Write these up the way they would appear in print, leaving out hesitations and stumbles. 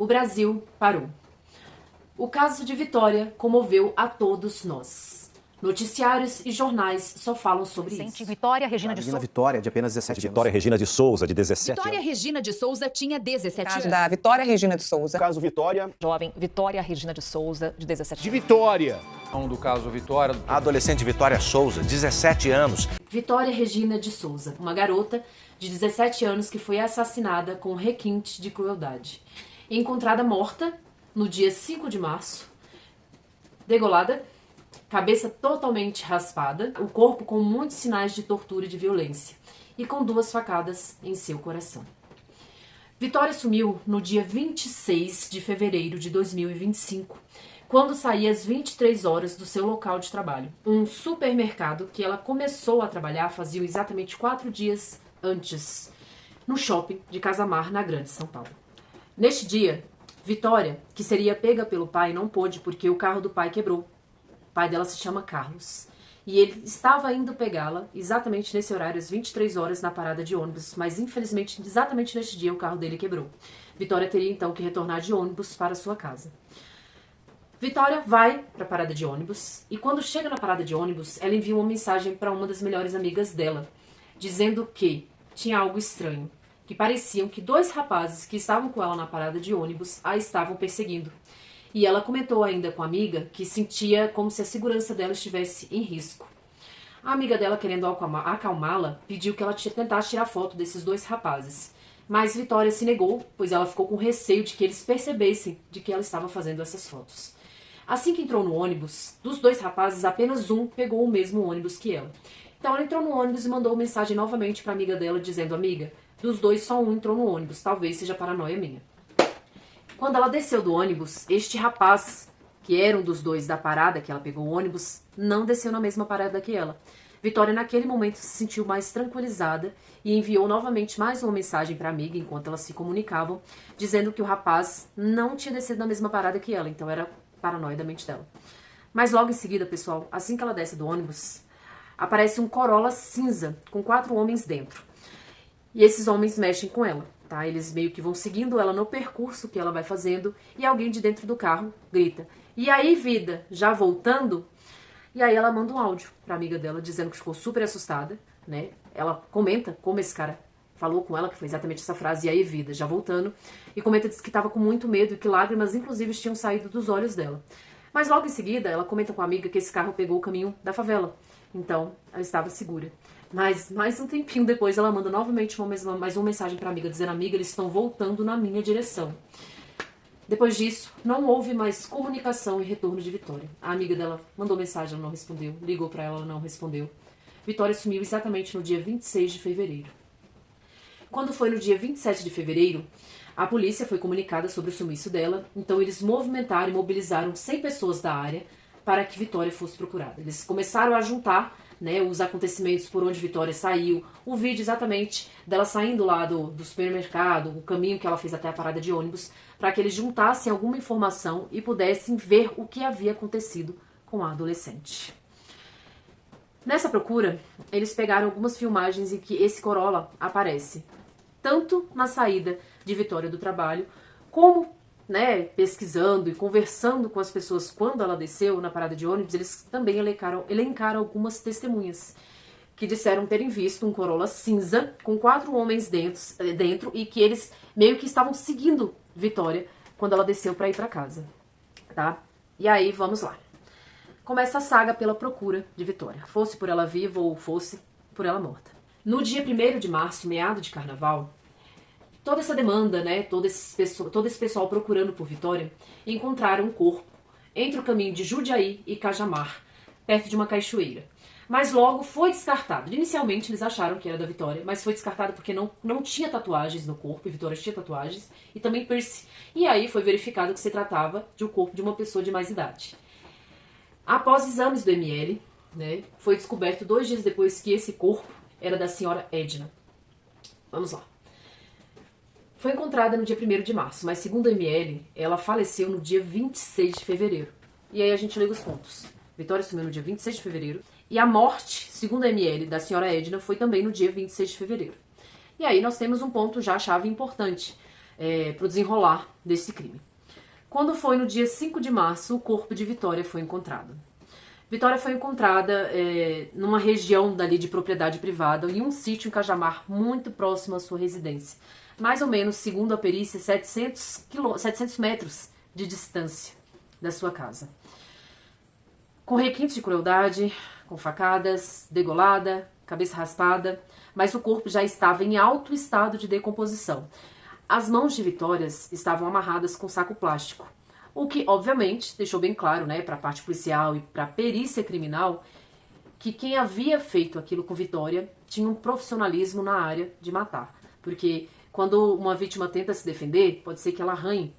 O Brasil parou. O caso de Vitória comoveu a todos nós. Noticiários e jornais só falam sobre isso. Vitória Regina de Souza. Vitória, de apenas 17 anos. Vitória Regina de Souza, de 17 Vitória anos. Regina de Souza tinha 17 Caso anos. da Vitória Regina de Souza. Caso Vitória. Jovem Vitória Regina de Souza, de 17 De anos. Vitória. Do caso Vitória. A adolescente Vitória Souza, 17 anos. Vitória Regina de Souza, uma garota de 17 anos que foi assassinada com requinte de crueldade. Encontrada morta no dia 5 de março, degolada, cabeça totalmente raspada, o corpo com muitos sinais de tortura e de violência, e com 2 facadas em seu coração. Vitória sumiu no dia 26 de fevereiro de 2025, quando saía às 23 horas do seu local de trabalho. Um supermercado que ela começou a trabalhar fazia exatamente 4 dias antes, no shopping de Casamar, na Grande São Paulo. Neste dia, Vitória, que seria pega pelo pai, não pôde porque o carro do pai quebrou. O pai dela se chama Carlos. E ele estava indo pegá-la exatamente nesse horário, às 23 horas, na parada de ônibus. Mas, infelizmente, exatamente neste dia, o carro dele quebrou. Vitória teria, então, que retornar de ônibus para sua casa. Vitória vai para a parada de ônibus. E quando chega na parada de ônibus, ela envia uma mensagem para uma das melhores amigas dela, dizendo que tinha algo estranho. Que pareciam que 2 rapazes que estavam com ela na parada de ônibus a estavam perseguindo. E ela comentou ainda com a amiga que sentia como se a segurança dela estivesse em risco. A amiga dela, querendo acalmá-la, pediu que ela tentasse tirar foto desses 2 rapazes. Mas Vitória se negou, pois ela ficou com receio de que eles percebessem de que ela estava fazendo essas fotos. Assim que entrou no ônibus, dos 2 rapazes, apenas um pegou o mesmo ônibus que ela. Então ela entrou no ônibus e mandou mensagem novamente para a amiga dela, dizendo: amiga, dos 2 só um entrou no ônibus, talvez seja paranoia minha. Quando ela desceu do ônibus, este rapaz, que era um dos 2 da parada que ela pegou o ônibus, não desceu na mesma parada que ela. Vitória naquele momento se sentiu mais tranquilizada e enviou novamente mais uma mensagem para a amiga enquanto elas se comunicavam, dizendo que o rapaz não tinha descido na mesma parada que ela, então era paranoia da mente dela. Mas logo em seguida, pessoal, assim que ela desce do ônibus, aparece um Corolla cinza com 4 homens dentro. E esses homens mexem com ela, tá? Eles meio que vão seguindo ela no percurso que ela vai fazendo e alguém de dentro do carro grita: "E aí, vida, já voltando?" E aí ela manda um áudio pra amiga dela dizendo que ficou super assustada, né? Ela comenta como esse cara falou com ela, que foi exatamente essa frase: "E aí, vida, já voltando?" E comenta diz que estava com muito medo e que lágrimas inclusive tinham saído dos olhos dela. Mas logo em seguida ela comenta com a amiga que esse carro pegou o caminho da favela. Então ela estava segura. Mas mais um tempinho depois ela manda novamente mais uma mensagem para a amiga, dizendo: "Amiga, eles estão voltando na minha direção." Depois disso, não houve mais comunicação e retorno de Vitória. A amiga dela mandou mensagem, ela não respondeu. Ligou para ela não respondeu. Vitória sumiu exatamente no dia 26 de fevereiro. Quando foi no dia 27 de fevereiro, a polícia foi comunicada sobre o sumiço dela. Então eles movimentaram e mobilizaram 100 pessoas da área para que Vitória fosse procurada. Eles começaram a juntar, né, os acontecimentos por onde Vitória saiu, o vídeo exatamente dela saindo lá do supermercado, o caminho que ela fez até a parada de ônibus, para que eles juntassem alguma informação e pudessem ver o que havia acontecido com a adolescente. Nessa procura, eles pegaram algumas filmagens em que esse Corolla aparece, tanto na saída de Vitória do trabalho, como, né, pesquisando e conversando com as pessoas quando ela desceu na parada de ônibus. Eles também elencaram algumas testemunhas que disseram terem visto um Corolla cinza com 4 homens dentro e que eles meio que estavam seguindo Vitória quando ela desceu para ir para casa, tá? E aí, vamos lá. Começa a saga pela procura de Vitória, fosse por ela viva ou fosse por ela morta. No dia 1º de março, meado de carnaval, toda essa demanda, né, todo esse pessoal procurando por Vitória, encontraram um corpo entre o caminho de Jundiaí e Cajamar, perto de uma cachoeira. Mas logo foi descartado. Inicialmente eles acharam que era da Vitória, mas foi descartado porque não tinha tatuagens no corpo, e Vitória tinha tatuagens, e também piercing. E aí foi verificado que se tratava de um corpo de uma pessoa de mais idade. Após exames do ML, né, foi descoberto 2 dias depois que esse corpo era da senhora Edna. Vamos lá. Foi encontrada no dia 1º de março, mas segundo a ML, ela faleceu no dia 26 de fevereiro. E aí a gente liga os pontos. Vitória sumiu no dia 26 de fevereiro. E a morte, segundo a ML, da senhora Edna foi também no dia 26 de fevereiro. E aí nós temos um ponto já chave importante. para o desenrolar desse crime. Quando foi no dia 5 de março, o corpo de Vitória foi encontrado. Vitória foi encontrada numa região dali de propriedade privada, em um sítio em Cajamar, muito próximo à sua residência. Mais ou menos, segundo a perícia, 700 metros de distância da sua casa. Com requintes de crueldade, com facadas, degolada, cabeça raspada, mas o corpo já estava em alto estado de decomposição. As mãos de Vitória estavam amarradas com saco plástico, o que, obviamente, deixou bem claro, né, para a parte policial e para a perícia criminal, que quem havia feito aquilo com Vitória tinha um profissionalismo na área de matar. Porque quando uma vítima tenta se defender, pode ser que ela arranhe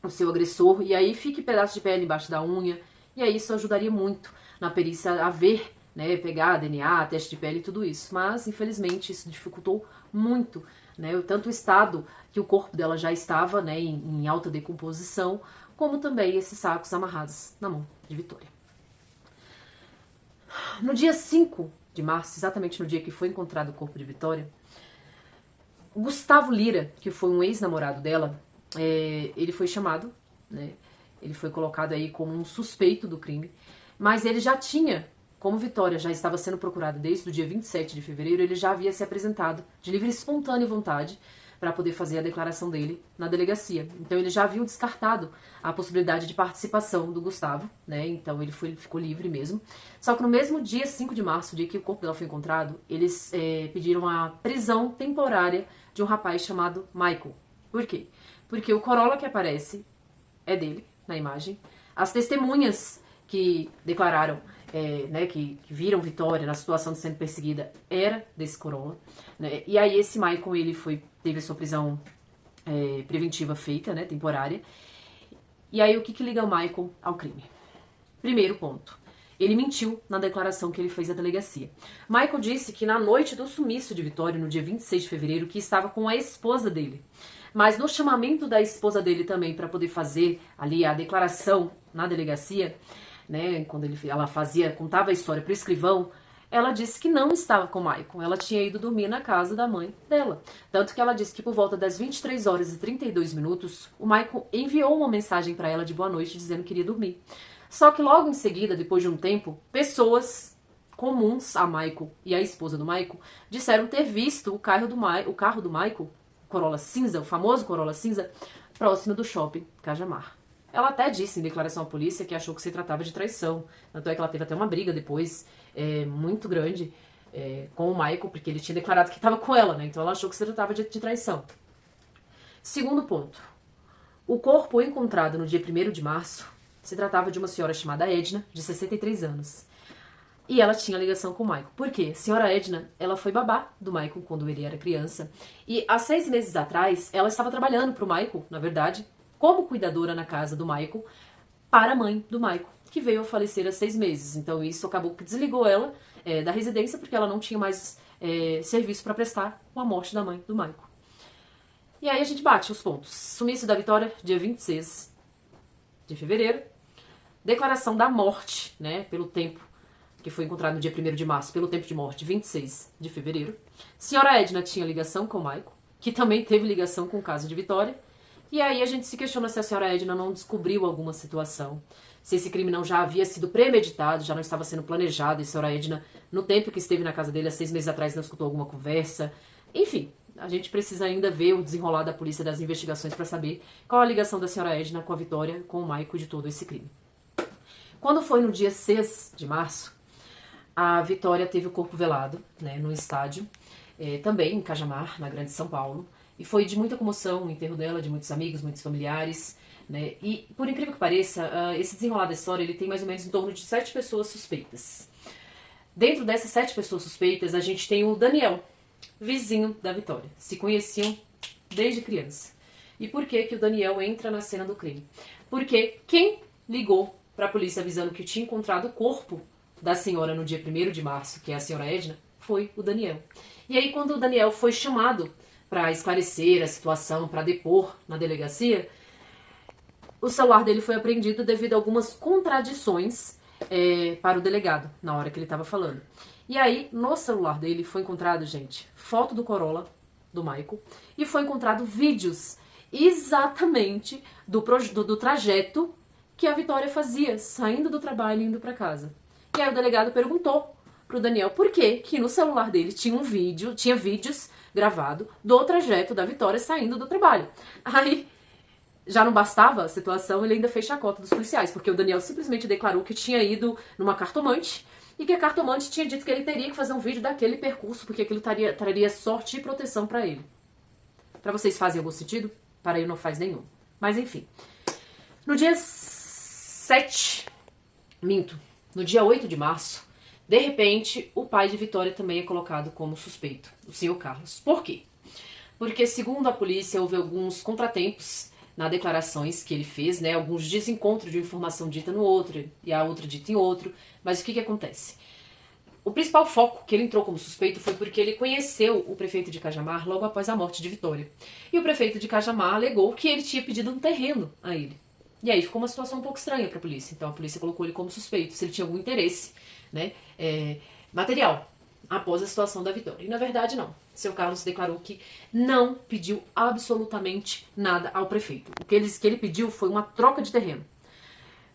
o seu agressor e aí fique pedaço de pele embaixo da unha, e aí isso ajudaria muito na perícia a ver, né, pegar DNA, teste de pele e tudo isso. Mas, infelizmente, isso dificultou muito, né, tanto o estado que o corpo dela já estava, né, em alta decomposição, como também esses sacos amarrados na mão de Vitória. No dia 5 de março, exatamente no dia que foi encontrado o corpo de Vitória, Gustavo Lira, que foi um ex-namorado dela, ele foi chamado, né, ele foi colocado aí como um suspeito do crime, mas ele já tinha, como Vitória já estava sendo procurada desde o dia 27 de fevereiro, ele já havia se apresentado de livre e espontânea vontade para poder fazer a declaração dele na delegacia. Então eles já haviam descartado a possibilidade de participação do Gustavo, né? Então ele ficou livre mesmo. Só que no mesmo dia 5 de março, o dia que o corpo dela foi encontrado, eles pediram a prisão temporária de um rapaz chamado Michael. Por quê? Porque o Corolla que aparece é dele, na imagem. As testemunhas que declararam, né, que viram Vitória na situação de sendo perseguida, era desse Corolla, né? E aí esse Michael, ele teve a sua prisão preventiva feita, né, temporária. E aí o que liga o Michael ao crime? Primeiro ponto, ele mentiu na declaração que ele fez à delegacia. Michael disse que na noite do sumiço de Vitória, no dia 26 de fevereiro, que estava com a esposa dele. Mas no chamamento da esposa dele também para poder fazer ali a declaração na delegacia, né, quando ela contava a história para o escrivão, ela disse que não estava com o Michael. Ela tinha ido dormir na casa da mãe dela. Tanto que ela disse que por volta das 23 horas e 32 minutos, o Michael enviou uma mensagem para ela de boa noite dizendo que iria dormir. Só que logo em seguida, depois de um tempo, pessoas comuns a Michael e a esposa do Michael disseram ter visto o carro do Michael, o Corolla cinza, o famoso Corolla cinza, próximo do shopping Cajamar. Ela até disse em declaração à polícia que achou que se tratava de traição. Tanto é que ela teve até uma briga depois, muito grande, com o Michael, porque ele tinha declarado que estava com ela, né? Então ela achou que se tratava de traição. Segundo ponto. O corpo encontrado no dia 1º de março se tratava de uma senhora chamada Edna, de 63 anos. E ela tinha ligação com o Michael. Por quê? A senhora Edna, ela foi babá do Michael quando ele era criança. E há 6 meses atrás, ela estava trabalhando para o Michael, na verdade, como cuidadora na casa do Michael, para a mãe do Michael, que veio a falecer há 6 meses. Então isso acabou que desligou ela da residência, porque ela não tinha mais serviço para prestar com a morte da mãe do Michael. E aí a gente bate os pontos. Sumiço da Vitória, dia 26 de fevereiro. Declaração da morte, né, pelo tempo que foi encontrado no dia 1º de março, pelo tempo de morte, 26 de fevereiro. Senhora Edna tinha ligação com o Michael, que também teve ligação com o caso de Vitória. E aí a gente se questiona se a senhora Edna não descobriu alguma situação, se esse crime não já havia sido premeditado, já não estava sendo planejado, e a senhora Edna, no tempo que esteve na casa dele, há 6 meses atrás, não escutou alguma conversa. Enfim, a gente precisa ainda ver o desenrolar da polícia das investigações para saber qual a ligação da senhora Edna com a Vitória, com o Michael de todo esse crime. Quando foi no dia 6 de março, a Vitória teve o corpo velado, né, no estádio, também em Cajamar, na Grande São Paulo. E foi de muita comoção o enterro dela, de muitos amigos, muitos familiares, né? E, por incrível que pareça, esse desenrolar da história, ele tem mais ou menos em torno de 7 pessoas suspeitas. Dentro dessas 7 pessoas suspeitas, a gente tem o Daniel, vizinho da Vitória. Se conheciam desde criança. E por que que o Daniel entra na cena do crime? Porque quem ligou para a polícia avisando que tinha encontrado o corpo da senhora no dia 1º de março, que é a senhora Edna, foi o Daniel. E aí, quando o Daniel foi chamado para esclarecer a situação, para depor na delegacia, o celular dele foi apreendido devido a algumas contradições para o delegado, na hora que ele estava falando. E aí, no celular dele foi encontrado, gente, foto do Corolla, do Michael, e foi encontrado vídeos exatamente do trajeto que a Vitória fazia, saindo do trabalho e indo para casa. E aí o delegado perguntou pro Daniel por que no celular dele tinha vídeos gravados do trajeto da Vitória saindo do trabalho. Aí, já não bastava a situação, ele ainda fez chacota dos policiais, porque o Daniel simplesmente declarou que tinha ido numa cartomante e que a cartomante tinha dito que ele teria que fazer um vídeo daquele percurso, porque aquilo traria sorte e proteção para ele. Para vocês fazem algum sentido? Para ele não faz nenhum. Mas enfim. No dia 8 de março, de repente, o pai de Vitória também é colocado como suspeito, o senhor Carlos. Por quê? Porque, segundo a polícia, houve alguns contratempos nas declarações que ele fez, né? Alguns desencontros de informação dita no outro e a outra dita em outro. Mas o que acontece? O principal foco que ele entrou como suspeito foi porque ele conheceu o prefeito de Cajamar logo após a morte de Vitória. E o prefeito de Cajamar alegou que ele tinha pedido um terreno a ele. E aí ficou uma situação um pouco estranha para a polícia. Então a polícia colocou ele como suspeito, se ele tinha algum interesse, né, material, após a situação da Vitória. E na verdade não. Seu Carlos declarou que não pediu absolutamente nada ao prefeito. O que ele pediu foi uma troca de terreno.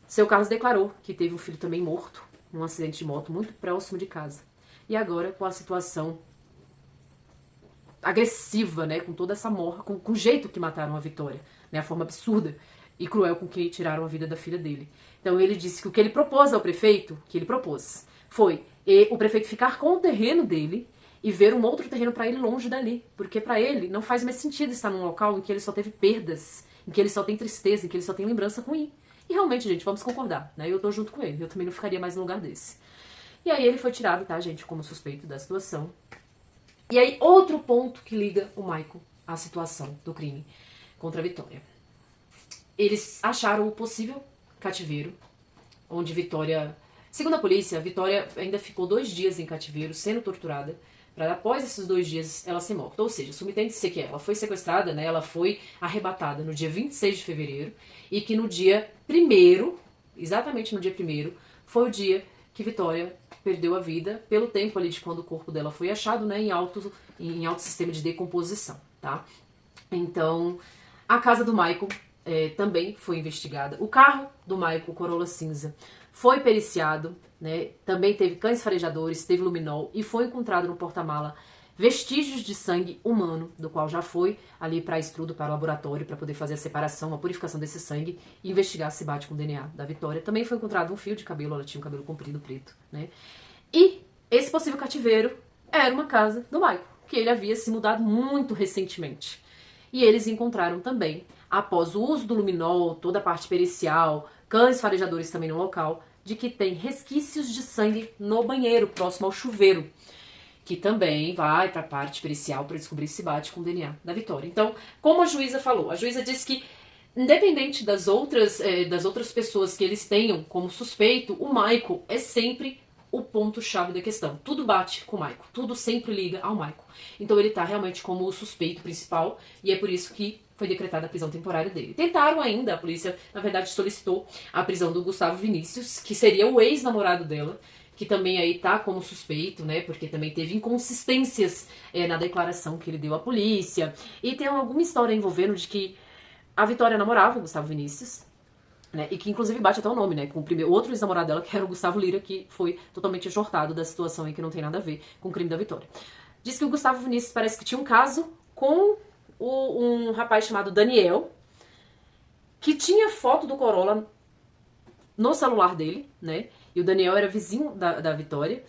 Seu Carlos declarou que teve um filho também morto num acidente de moto muito próximo de casa. E agora, com a situação agressiva, né, com toda essa morte, com o jeito que mataram a Vitória, né, a forma absurda e cruel com que tiraram a vida da filha dele. Então ele disse que o que ele propôs ao prefeito, foi o prefeito ficar com o terreno dele e ver um outro terreno para ele longe dali. Porque para ele não faz mais sentido estar num local em que ele só teve perdas, em que ele só tem tristeza, em que ele só tem lembrança ruim. E realmente, gente, vamos concordar, né? Eu tô junto com ele, eu também não ficaria mais num lugar desse. E aí ele foi tirado, tá, gente, como suspeito da situação. E aí, outro ponto que liga o Michael à situação do crime contra a Vitória. Eles acharam o possível cativeiro, onde Vitória... Segundo a polícia, a Vitória ainda ficou 2 dias em cativeiro, sendo torturada, para após esses 2 dias ela ser morta. Ou seja, subentende-se que ela foi sequestrada, né? Ela foi arrebatada no dia 26 de fevereiro, e que no dia 1º, exatamente no dia 1º, foi o dia que Vitória perdeu a vida, pelo tempo ali de quando o corpo dela foi achado, né, em alto sistema de decomposição, tá? Então, a casa do Michael também foi investigada. O carro do Michael, Corolla cinza, foi periciado, né? Também teve cães farejadores, teve luminol e foi encontrado no porta-mala vestígios de sangue humano, do qual já foi ali para estudo, para o laboratório, para poder fazer a separação, a purificação desse sangue e investigar se bate com o DNA da Vitória. Também foi encontrado um fio de cabelo, ela tinha um cabelo comprido, preto, né? E esse possível cativeiro era uma casa do Michael, que ele havia se mudado muito recentemente. E eles encontraram também, após o uso do luminol, toda a parte pericial, cães farejadores também no local, de que tem resquícios de sangue no banheiro, próximo ao chuveiro, que também vai para a parte pericial para descobrir se bate com o DNA da Vitória. Então, como a juíza falou, a juíza disse que, independente das outras pessoas que eles tenham como suspeito, o Michael é sempre o ponto-chave da questão. Tudo bate com o Michael, tudo sempre liga ao Michael. Então ele tá realmente como o suspeito principal, e é por isso que foi decretada a prisão temporária dele. Tentaram ainda, a polícia, na verdade, solicitou a prisão do Gustavo Vinícius, que seria o ex-namorado dela, que também aí tá como suspeito, né, porque também teve inconsistências na declaração que ele deu à polícia, e tem alguma história envolvendo de que a Vitória namorava o Gustavo Vinícius, né, e que inclusive bate até o nome, né, com o outro ex-namorado dela, que era o Gustavo Lira, que foi totalmente exortado da situação aí, que não tem nada a ver com o crime da Vitória. Diz que o Gustavo Vinícius parece que tinha um caso com um rapaz chamado Daniel, que tinha foto do Corolla no celular dele, né? E o Daniel era vizinho da Vitória,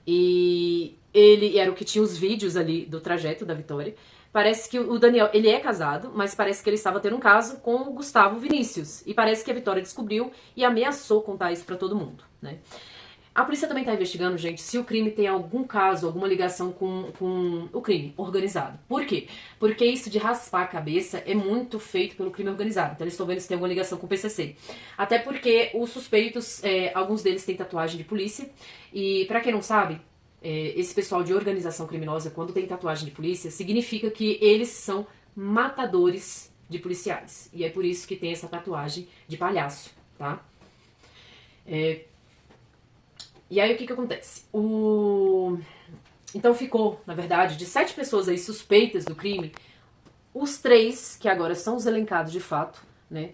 e ele era o que tinha os vídeos ali do trajeto da Vitória. Parece que o Daniel, ele é casado, mas parece que ele estava tendo um caso com o Gustavo Vinícius, e parece que a Vitória descobriu e ameaçou contar isso pra todo mundo, né? A polícia também está investigando, gente, se o crime tem algum caso, alguma ligação com o crime organizado. Por quê? Porque isso de raspar a cabeça é muito feito pelo crime organizado. Então eles estão vendo se tem alguma ligação com o PCC. Até porque os suspeitos, alguns deles têm tatuagem de polícia. E pra quem não sabe, esse pessoal de organização criminosa, quando tem tatuagem de polícia, significa que eles são matadores de policiais. E é por isso que tem essa tatuagem de palhaço, tá? E aí o que acontece? Então ficou, na verdade, de 7 pessoas aí suspeitas do crime, Os 3, que agora são os elencados de fato, né,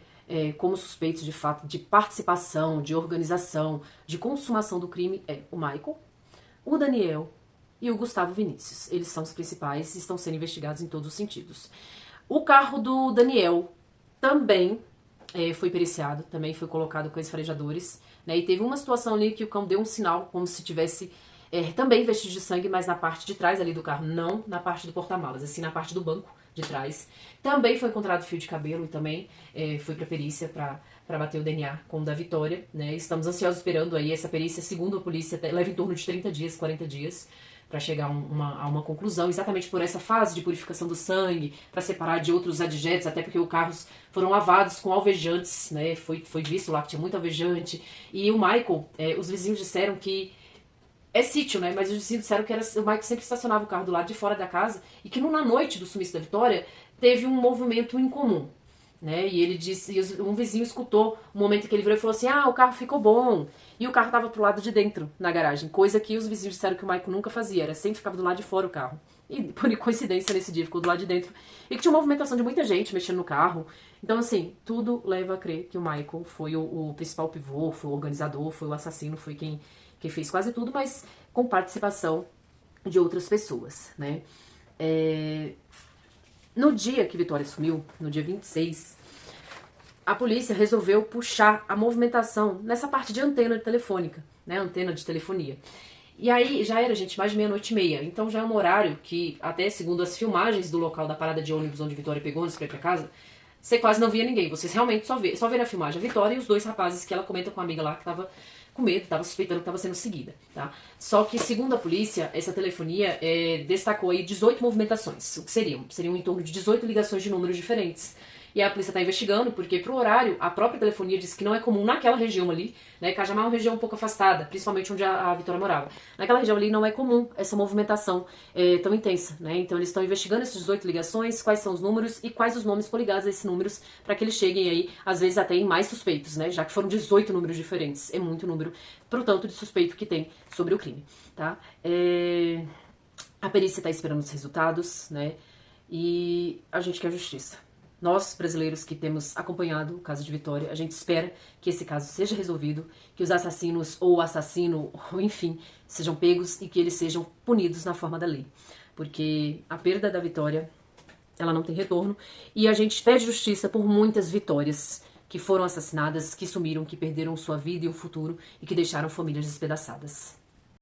como suspeitos de fato de participação, de organização, de consumação do crime, o Michael, o Daniel e o Gustavo Vinícius. Eles são os principais e estão sendo investigados em todos os sentidos. O carro do Daniel também foi periciado, também foi colocado com farejadores, né, e teve uma situação ali que o cão deu um sinal, como se tivesse também vestígios de sangue, mas na parte de trás ali do carro, não na parte do porta-malas, assim na parte do banco de trás. Também foi encontrado fio de cabelo e também foi pra perícia pra bater o DNA com o da Vitória, né? Estamos ansiosos esperando aí essa perícia, segundo a polícia, leva em torno de 30 dias, 40 dias para chegar a uma conclusão, exatamente por essa fase de purificação do sangue, para separar de outros adjetos, até porque os carros foram lavados com alvejantes, né? Foi visto lá que tinha muito alvejante. E o Michael, os vizinhos disseram que é sítio, né? Mas os vizinhos disseram que o Michael sempre estacionava o carro do lado de fora da casa e que na noite do sumiço da Vitória teve um movimento incomum, né? E ele disse, e um vizinho escutou o momento que ele virou e falou assim: o carro ficou bom. E o carro estava pro lado de dentro, na garagem, coisa que os vizinhos disseram que o Michael nunca fazia, era sempre ficava do lado de fora o carro. E por coincidência nesse dia ficou do lado de dentro. E que tinha uma movimentação de muita gente mexendo no carro. Então assim, tudo leva a crer que o Michael foi o principal pivô, foi o organizador, foi o assassino, foi quem fez quase tudo, mas com participação de outras pessoas, né? No dia que Vitória sumiu, no dia 26, a polícia resolveu puxar a movimentação nessa parte de antena telefônica, né? Antena de telefonia. E aí já era, gente, mais de 00:30. Então já é um horário que, até segundo as filmagens do local da parada de ônibus onde Vitória pegou ônibus pra ir pra casa, você quase não via ninguém. Vocês realmente só vê na filmagem a Vitória e os 2 rapazes que ela comenta com a amiga lá que tava com medo, tava suspeitando que estava sendo seguida, tá? Só que, segundo a polícia, essa telefonia destacou aí 18 movimentações. O que seriam? Seriam em torno de 18 ligações de números diferentes. E a polícia está investigando, porque pro horário, a própria telefonia disse que não é comum naquela região ali, né? Cajamar é uma região um pouco afastada, principalmente onde a Vitória morava. Naquela região ali não é comum essa movimentação tão intensa, né? Então eles estão investigando essas 18 ligações, quais são os números e quais os nomes coligados a esses números, para que eles cheguem aí, às vezes até em mais suspeitos, né? Já que foram 18 números diferentes. É muito número pro tanto de suspeito que tem sobre o crime, tá? A perícia está esperando os resultados, né? E a gente quer justiça. Nós, brasileiros que temos acompanhado o caso de Vitória, a gente espera que esse caso seja resolvido, que os assassinos ou o assassino, ou enfim, sejam pegos e que eles sejam punidos na forma da lei. Porque a perda da Vitória, ela não tem retorno, e a gente pede justiça por muitas Vitórias que foram assassinadas, que sumiram, que perderam sua vida e o futuro e que deixaram famílias despedaçadas.